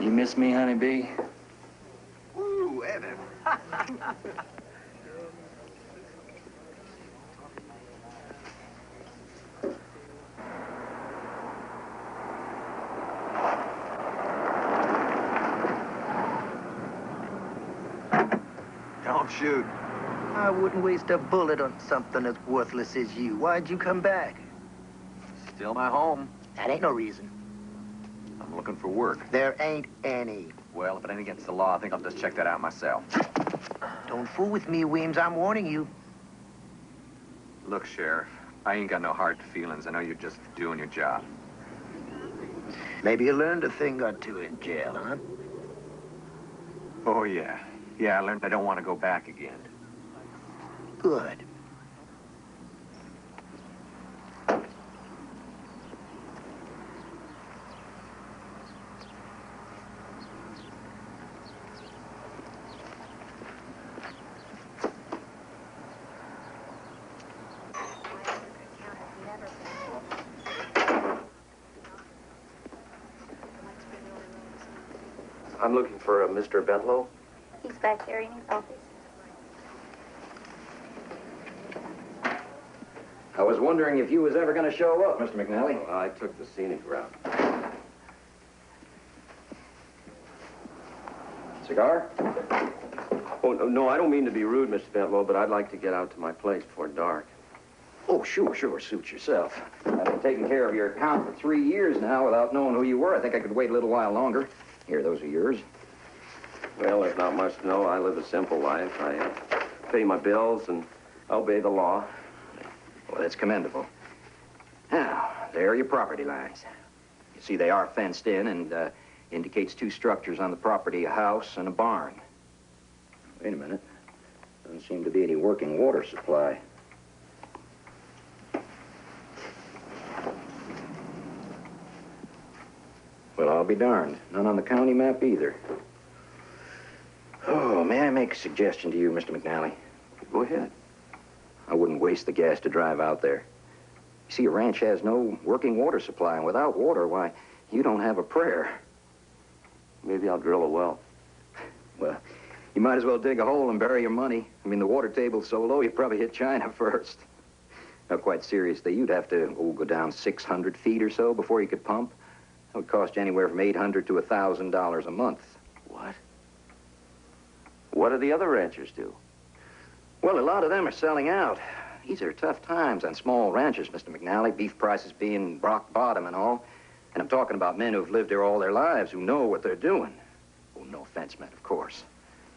You miss me, honeybee? Ooh, Evan. Don't shoot. I wouldn't waste a bullet on something as worthless as you. Why'd you come back? Still my home. That ain't no reason. I'm looking for work. There ain't any. Well, if it ain't against the law, I think I'll just check that out myself. Don't fool with me, Weems. I'm warning you. Look, Sheriff, I ain't got no hard feelings. I know you're just doing your job. Maybe you learned a thing or two in jail, huh? Oh, yeah. Yeah, I learned I don't want to go back again. Good. I'm looking for a Mr. Bentlow. He's back there in his office. I was wondering if you was ever going to show up, Mr. McNally. Well, I took the scenic route. Cigar? Oh, no, I don't mean to be rude, Mr. Bentlow, but I'd like to get out to my place before dark. Oh, sure, suit yourself. I've been taking care of your account for 3 years now without knowing who you were. I think I could wait a little while longer. Here, those are yours. Well, there's not much to know. I live a simple life. I pay my bills and obey the law. Well, that's commendable. Now, there are your property lines. You see, they are fenced in and indicates 2 structures on the property, a house and a barn. Wait a minute. Doesn't seem to be any working water supply. Well, I'll be darned. None on the county map either. Oh, may I make a suggestion to you, Mr. McNally? Go ahead. I wouldn't waste the gas to drive out there. You see, a ranch has no working water supply, and without water, why, you don't have a prayer. Maybe I'll drill a well. Well, you might as well dig a hole and bury your money. I mean, the water table's so low, you'd probably hit China first. Now, quite seriously, you'd have to, go down 600 feet or so before you could pump. That would cost you anywhere from $800 to $1,000 a month. What? What do the other ranchers do? Well, a lot of them are selling out. These are tough times on small ranches, Mr. McNally, beef prices being rock bottom and all. And I'm talking about men who've lived here all their lives, who know what they're doing. Oh, no offense meant, of course.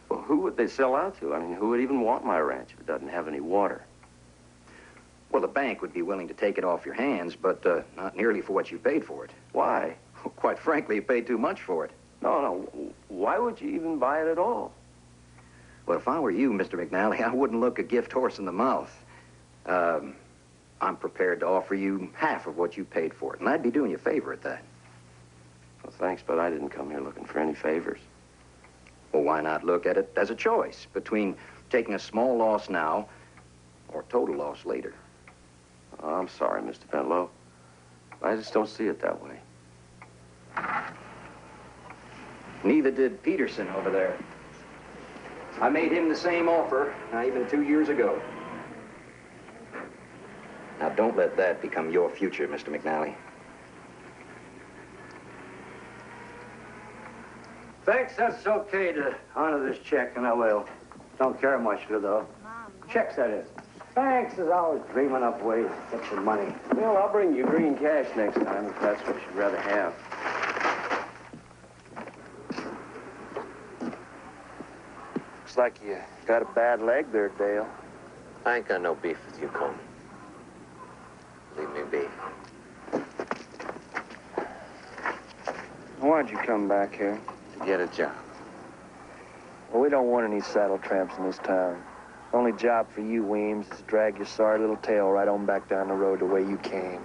Well, who would they sell out to? I mean, who would even want my ranch if it doesn't have any water? Well, the bank would be willing to take it off your hands, but not nearly for what you paid for it. Why? Well, quite frankly, you paid too much for it. No. Why would you even buy it at all? Well, if I were you, Mr. McNally, I wouldn't look a gift horse in the mouth. I'm prepared to offer you half of what you paid for it, and I'd be doing you a favor at that. Well, thanks, but I didn't come here looking for any favors. Well, why not look at it as a choice between taking a small loss now or total loss later? Oh, I'm sorry, Mr. Bentlow. I just don't see it that way. Neither did Peterson over there. I made him the same offer, not even 2 years ago. Now, don't let that become your future, Mr. McNally. Thanks, that's okay to honor this check, and I will. Don't care much for though. Checks, that is. Thanks is always dreaming up ways to get some money. Well, I'll bring you green cash next time if that's what you'd rather have. Looks like you got a bad leg there, Dale. I ain't got no beef with you, Coleman. Leave me be. Why'd you come back here? To get a job. Well, we don't want any saddle tramps in this town. The only job for you, Weems, is to drag your sorry little tail right on back down the road the way you came.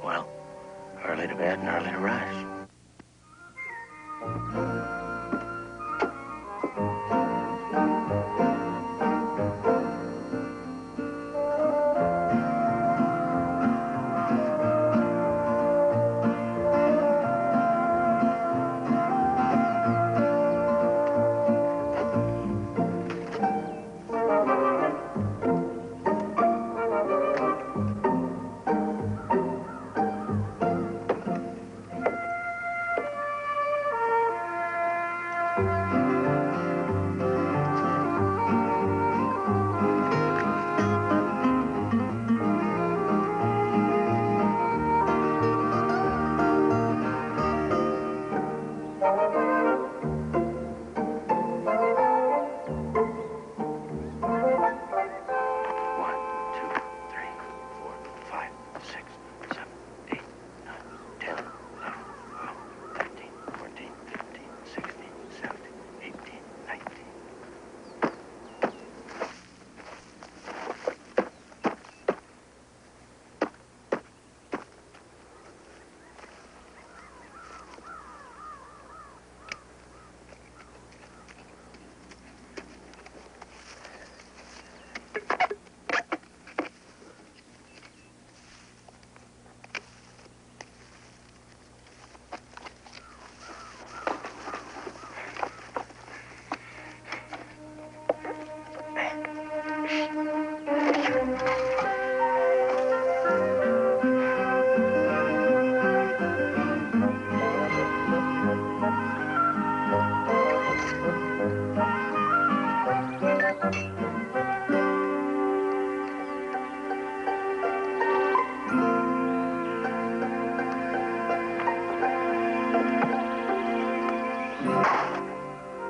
Well, early to bed and early to rise.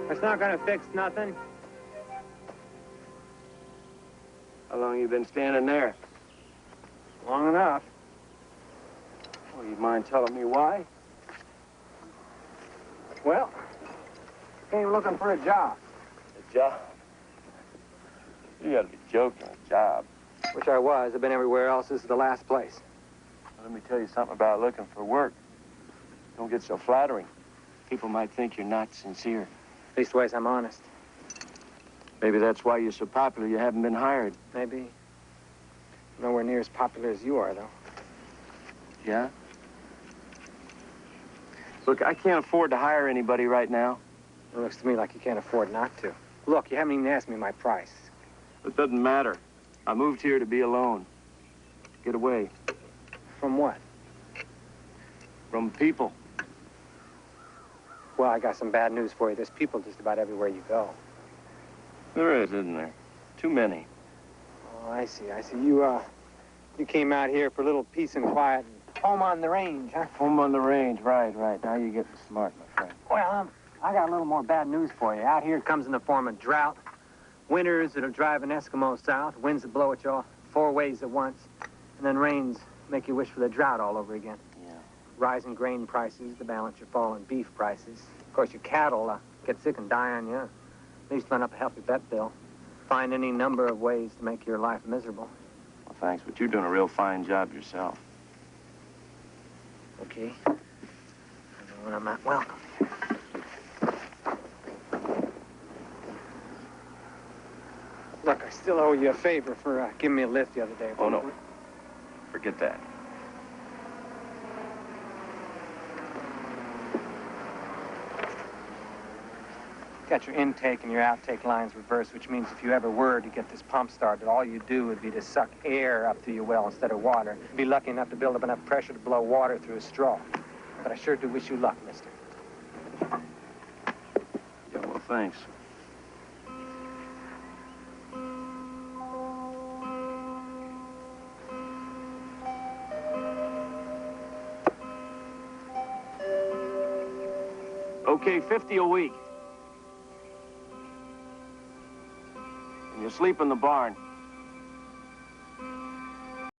It's not gonna fix nothing. How long you been standing there? Long enough. Well, you mind telling me why? Well, came looking for a job. A job? You gotta be joking, a job. Wish I was. I've been everywhere else. This is the last place. Let me tell you something about looking for work. Don't get so flattering. People might think you're not sincere. Leastways, I'm honest. Maybe that's why you're so popular you haven't been hired. Maybe. Nowhere near as popular as you are, though. Yeah? Look, I can't afford to hire anybody right now. It looks to me like you can't afford not to. Look, you haven't even asked me my price. It doesn't matter. I moved here to be alone. Get away. From what? From people. Well, I got some bad news for you. There's people just about everywhere you go. There is, isn't there? Too many. Oh, I see. You came out here for a little peace and quiet and home on the range, huh? Home on the range, right. Now you're getting smart, my friend. Well, I got a little more bad news for you. Out here it comes in the form of drought, winters that'll drive an Eskimo south, winds that blow at you all 4 ways at once, and then rains make you wish for the drought all over again. Yeah. Rising grain prices to balance your falling beef prices. Of course, your cattle get sick and die on you. At least run up a healthy vet bill. Find any number of ways to make your life miserable. Well, thanks, but you're doing a real fine job yourself. Okay. I know when I'm not welcome here. Look, I still owe you a favor for giving me a lift the other day. Oh, no. Forget that. Got your intake and your outtake lines reversed, which means if you ever were to get this pump started, all you do would be to suck air up through your well instead of water. Be lucky enough to build up enough pressure to blow water through a straw. But I sure do wish you luck, mister. Yeah, well, thanks. Okay, 50 a week. And you sleep in the barn.